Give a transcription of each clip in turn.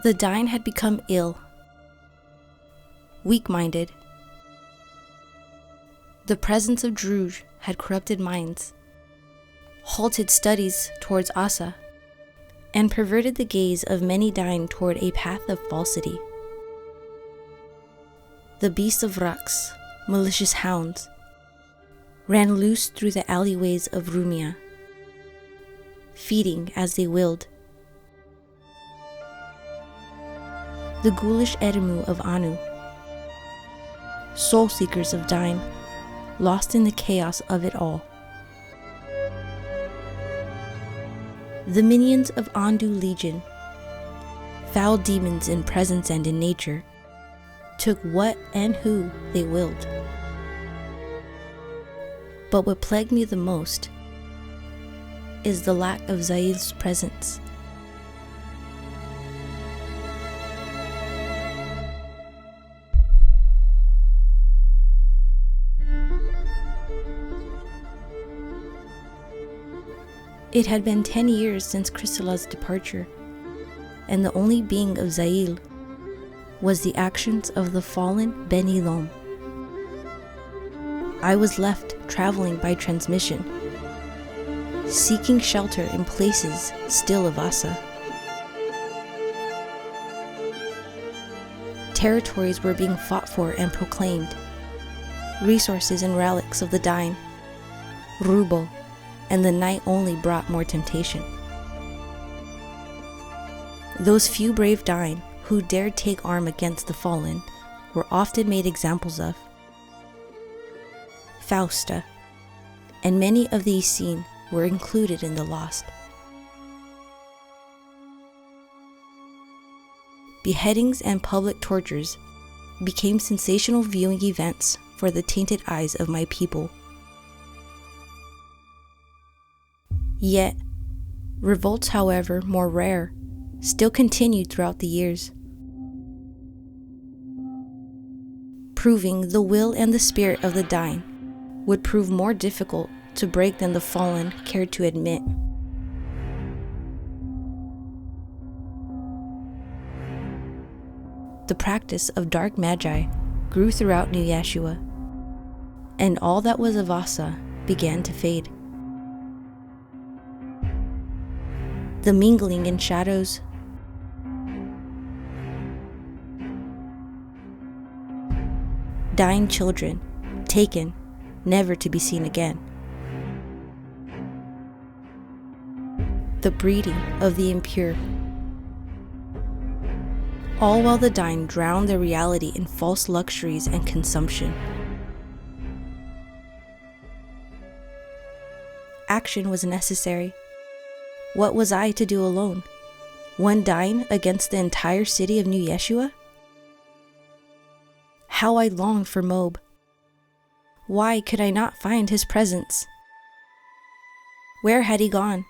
The Diné had become ill, weak-minded. The presence of Druj had corrupted minds, halted studies towards Asa, and perverted the gaze of many Diné toward a path of falsity. The beasts of Rākṣ, malicious hounds, ran loose through the alleyways of Rumia, feeding as they willed. The ghoulish Edimmu of Anu, soul seekers of Diné, lost in the chaos of it all. The minions of Amdu Legion, foul demons in presence and in nature, took what and who they willed. But what plagued me the most is the lack of Zayl's presence. It had been 10 years since Chrysela's departure, and the only being of Zayl was the actions of the fallen Ben Elom. I was left traveling by transmission, seeking shelter in places still of Asa. Territories were being fought for and proclaimed, resources and relics of the Diné, Rubo, and the night only brought more temptation. Those few brave Diné who dared take arm against the fallen were often made examples of. Fausta, and many of these seen were included in the lost. Beheadings and public tortures became sensational viewing events for the tainted eyes of my people. Yet, revolts, however more rare, still continued throughout the years, proving the will and the spirit of the Diné would prove more difficult to break than the fallen cared to admit. The practice of dark magi grew throughout New Yeshua, and all that was of Asa began to fade. The mingling in shadows, Diné children, taken, never to be seen again. The breeding of the impure, all while the Diné drowned their reality in false luxuries and consumption. Action was necessary. What was I to do alone? One Diné against the entire city of New Yeshua? How I longed for Moab. Why could I not find his presence? Where had he gone?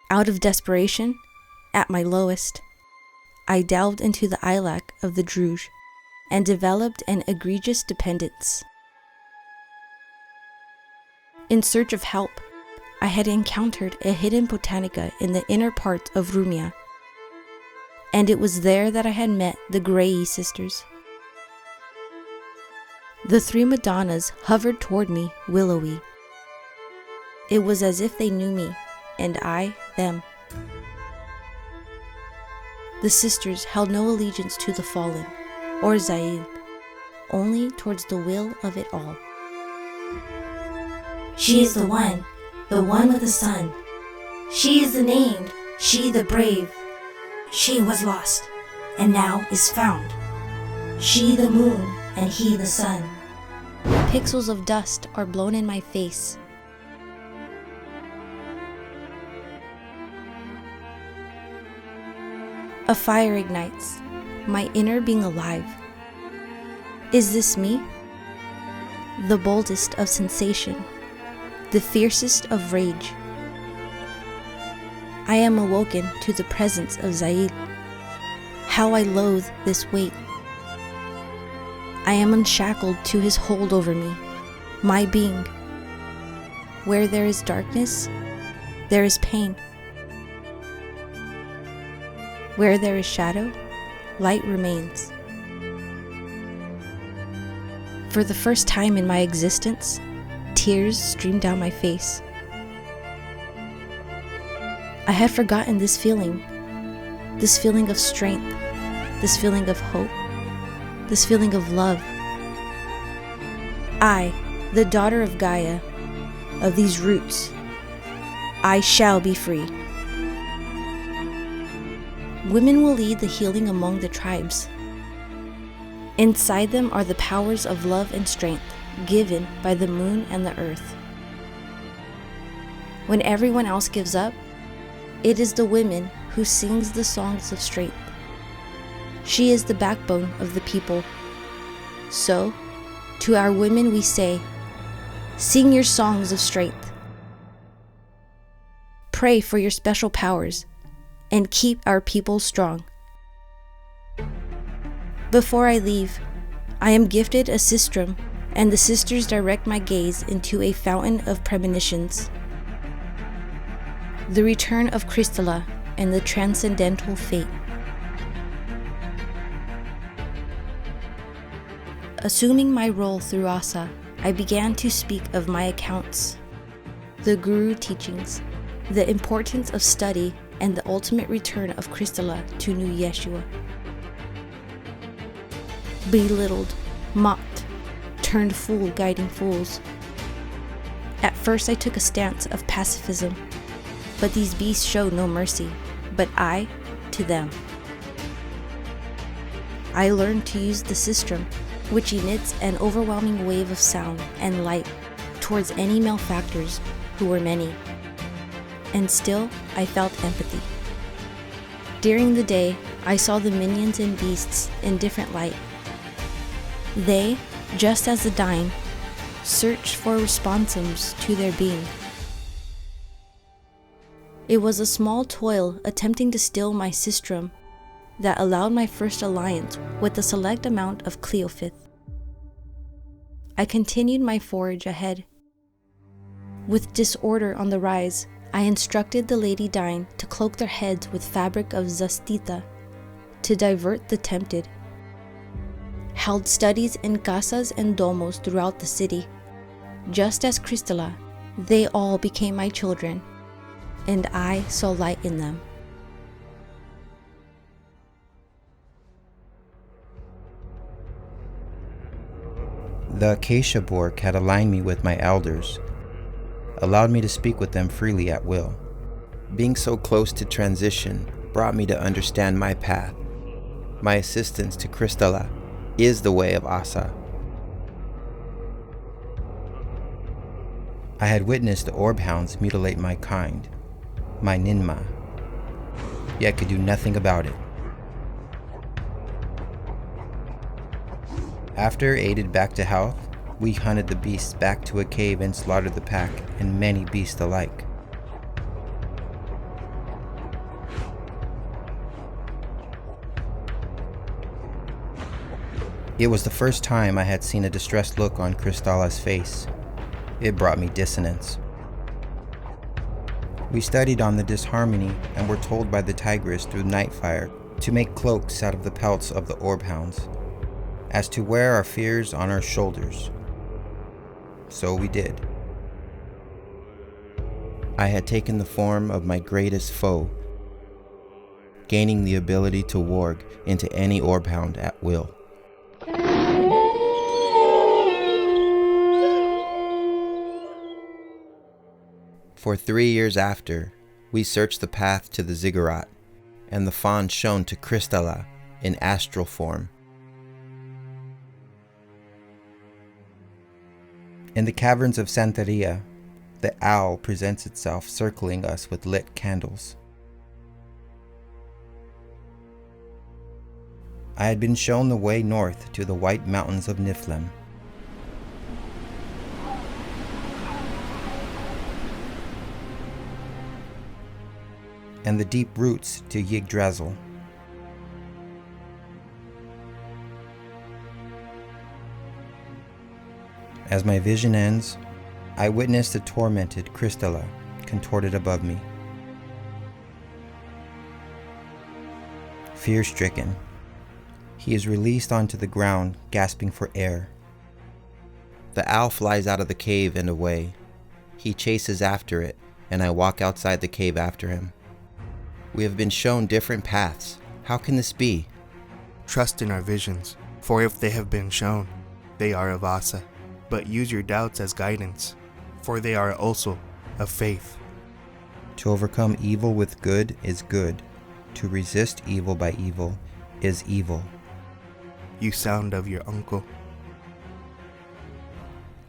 Out of desperation, at my lowest, I delved into the ilac of the Druj and developed an egregious dependence. In search of help, I had encountered a hidden botanica in the inner part of Rumia, and it was there that I had met the Grey sisters. The three Madonnas hovered toward me, willowy. It was as if they knew me, and I them. The sisters held no allegiance to the fallen, or Zayl, only towards the will of it all. She is the one with the sun. She is the named, she the brave. She was lost, and now is found. She the moon, and he the sun. Pixels of dust are blown in my face. A fire ignites, my inner being alive. Is this me? The boldest of sensation, the fiercest of rage. I am awoken to the presence of Zayl. How I loathe this weight. I am unshackled to his hold over me, my being. Where there is darkness, there is pain. Where there is shadow, light remains. For the first time in my existence, tears streamed down my face. I had forgotten this feeling of strength, this feeling of hope, this feeling of love. I, the daughter of Gaia, of these roots, I shall be free. Women will lead the healing among the tribes. Inside them are the powers of love and strength given by the moon and the earth. When everyone else gives up, it is the women who sings the songs of strength. She is the backbone of the people. So, to our women we say, sing your songs of strength. Pray for your special powers and keep our people strong. Before I leave, I am gifted a sistrum, and the sisters direct my gaze into a fountain of premonitions. The return of Crystalla and the transcendental fate. Assuming my role through Asa, I began to speak of my accounts, the Guru teachings, the importance of study, and the ultimate return of Crystalla to New Yeshua. Belittled, mocked, turned fool guiding fools. At first I took a stance of pacifism, but these beasts showed no mercy, but I to them. I learned to use the sistrum, which emits an overwhelming wave of sound and light towards any malefactors who were many. And still, I felt empathy. During the day, I saw the minions and beasts in different light. They, just as the dying, searched for responsums to their being. It was a small toil attempting to still my sistrum that allowed my first alliance with a select amount of Cleophith. I continued my forage ahead. With disorder on the rise, I instructed the Lady Dyne to cloak their heads with fabric of zastita to divert the tempted. Held studies in casas and domos throughout the city. Just as Crystalla, they all became my children, and I saw light in them. The acacia bark had aligned me with my elders, allowed me to speak with them freely at will. Being so close to transition brought me to understand my path. My assistance to Crystalla is the way of Asa. I had witnessed the orb hounds mutilate my kind, my ninma, yet could do nothing about it. After aided back to health, we hunted the beasts back to a cave and slaughtered the pack and many beasts alike. It was the first time I had seen a distressed look on Crystalla's face. It brought me dissonance. We studied on the disharmony and were told by the tigress through Nightfire to make cloaks out of the pelts of the orb hounds, as to wear our fears on our shoulders. So we did. I had taken the form of my greatest foe, gaining the ability to warg into any orb hound at will. For 3 years after, we searched the path to the ziggurat, and the fawn shone to Crystalla in astral form. In the caverns of Santeria, the owl presents itself circling us with lit candles. I had been shown the way north to the white mountains of Niflheim. And the deep roots to Yggdrasil. As my vision ends, I witness the tormented Crystalla contorted above me. Fear-stricken, he is released onto the ground, gasping for air. The owl flies out of the cave and away. He chases after it, and I walk outside the cave after him. We have been shown different paths. How can this be? Trust in our visions, for if they have been shown, they are of Asa. But use your doubts as guidance, for they are also of faith. To overcome evil with good is good. To resist evil by evil is evil. You sound of your uncle.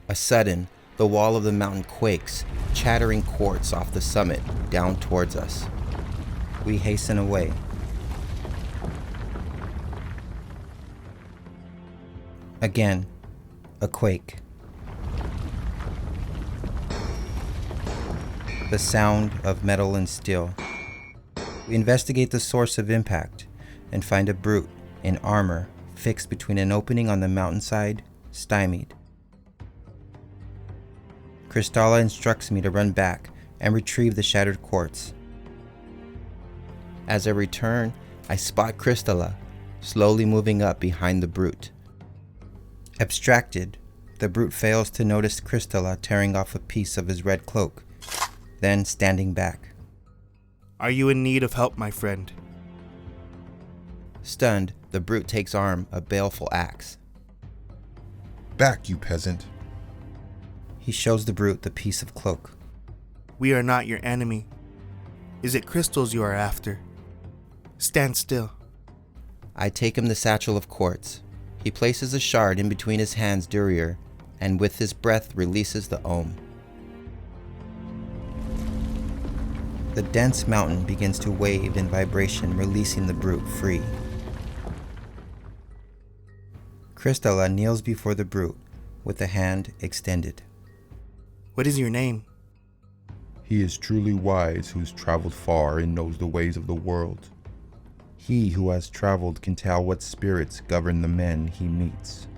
A sudden, the wall of the mountain quakes, chattering quartz off the summit down towards us. We hasten away. Again, a quake. The sound of metal and steel. We investigate the source of impact and find a brute in armor fixed between an opening on the mountainside, stymied. Kristalla instructs me to run back and retrieve the shattered quartz. As I return, I spot Kristalla slowly moving up behind the brute. Abstracted, the brute fails to notice Kristalla tearing off a piece of his red cloak, then standing back. Are you in need of help, my friend? Stunned, the brute takes arm a baleful axe. Back, you peasant. He shows the brute the piece of cloak. We are not your enemy. Is it crystals you are after? Stand still. I take him the satchel of quartz. He places a shard in between his hands Durier, and with his breath releases the Ohm. The dense mountain begins to wave in vibration, releasing the brute free. Kristalla kneels before the brute with a hand extended. What is your name? He is truly wise who's traveled far and knows the ways of the world. He who has traveled can tell what spirits govern the men he meets.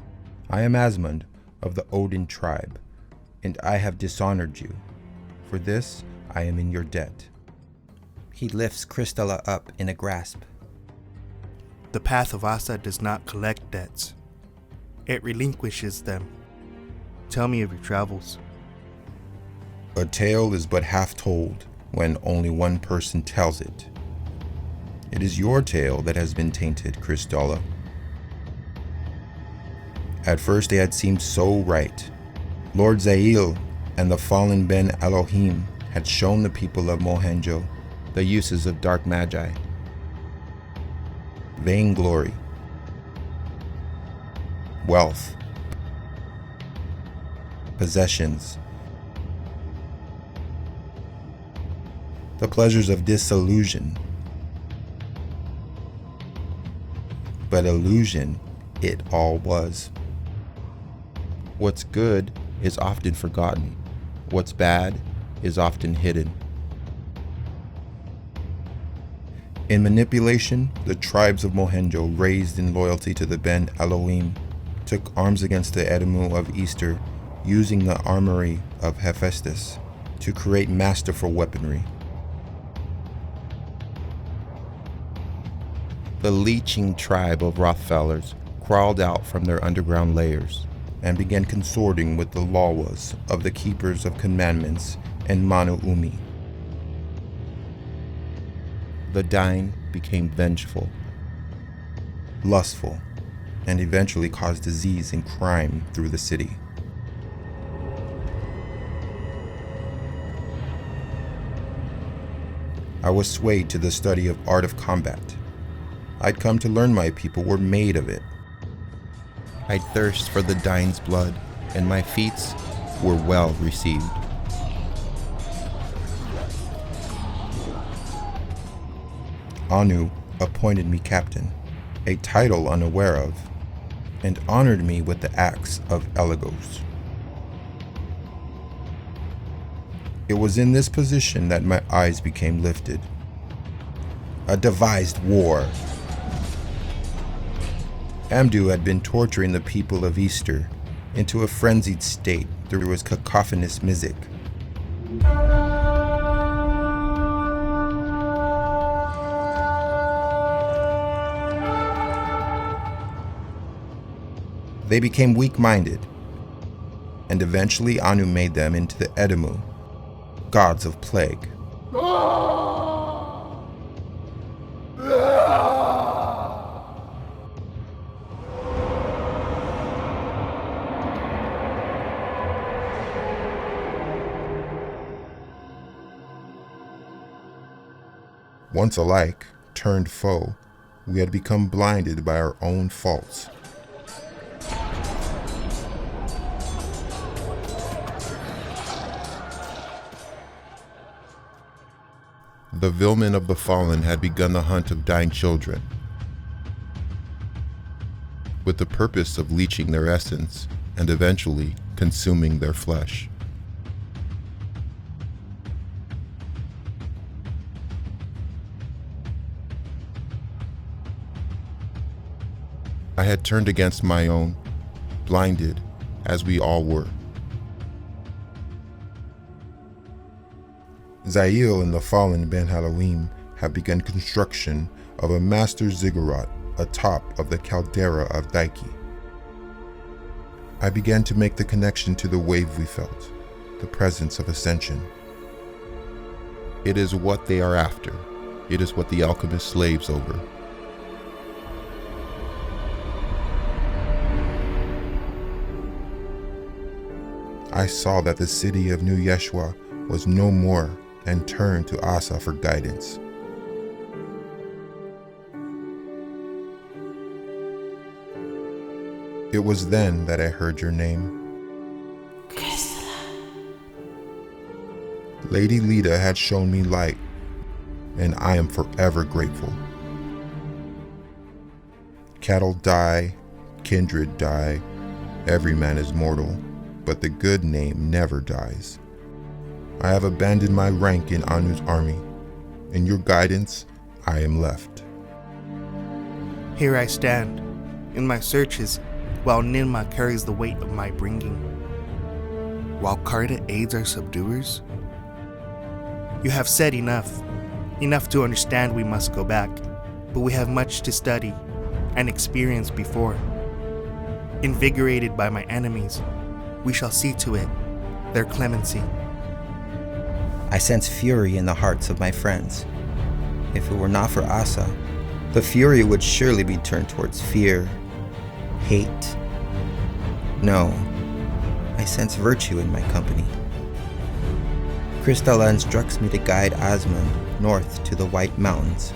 I am Asmund of the Odin tribe, and I have dishonored you. For this, I am in your debt. He lifts Kristalla up in a grasp. The path of Asa does not collect debts. It relinquishes them. Tell me of your travels. A tale is but half told when only one person tells it. It is your tale that has been tainted, Kristalla. At first they had seemed so right. Lord Zail and the fallen Ben Elohim had shown the people of Mohenjo the uses of dark magi. Vainglory, wealth, possessions, the pleasures of disillusion. But illusion it all was. What's good is often forgotten. What's bad is often hidden. In manipulation, the tribes of Mohenjo, raised in loyalty to the Ben Elohim, took arms against the Edimmu of Easter, using the armory of Hephaestus to create masterful weaponry. The leeching tribe of Rothfellers crawled out from their underground layers and began consorting with the Lawas of the Keepers of Commandments and Manu Umi. The dying became vengeful, lustful, and eventually caused disease and crime through the city. I was swayed to the study of art of combat. I'd come to learn my people were made of it. I'd thirst for the dying's blood, and my feats were well received. Anu appointed me captain, a title unaware of, and honored me with the axe of Elagos. It was in this position that my eyes became lifted. A devised war. Amdu had been torturing the people of Easter into a frenzied state through his cacophonous music. They became weak-minded, and eventually Anu made them into the Edimmu, gods of plague. Once alike, turned foe, we had become blinded by our own faults. The Vilmen of the Fallen had begun the hunt of dying children, with the purpose of leeching their essence and eventually consuming their flesh. I had turned against my own, blinded as we all were. Zail and the fallen Ben Halloween have begun construction of a master ziggurat atop of the caldera of Daiki. I began to make the connection to the wave we felt, the presence of Ascension. It is what they are after. It is what the alchemist slaves over. I saw that the city of New Yeshua was no more and turned to Asa for guidance. It was then that I heard your name. Lady Lita had shown me light, and I am forever grateful. Cattle die, kindred die, every man is mortal, but the good name never dies. I have abandoned my rank in Anu's army. In your guidance, I am left. Here I stand, in my searches, while Ninma carries the weight of my bringing. While Karta aids our subduers? You have said enough to understand we must go back, but we have much to study and experience before. Invigorated by my enemies, we shall see to it, their clemency. I sense fury in the hearts of my friends. If it were not for Asa, the fury would surely be turned towards fear, hate. No, I sense virtue in my company. Kristalla instructs me to guide Asmund north to the White Mountains,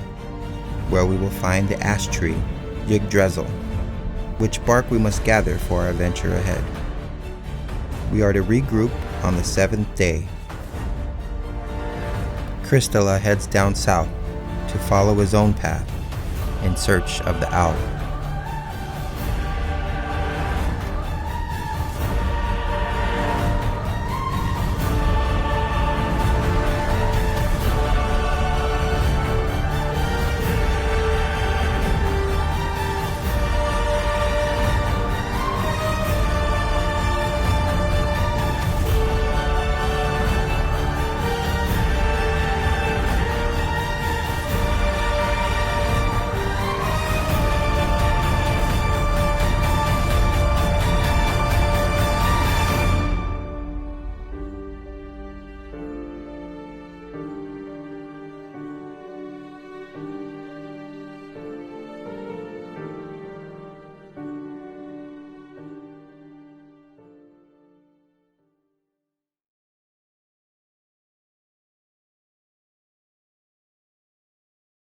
where we will find the ash tree, Yggdrasil, which bark we must gather for our venture ahead. We are to regroup on the 7th day. Kristalla heads down south to follow his own path in search of the owl.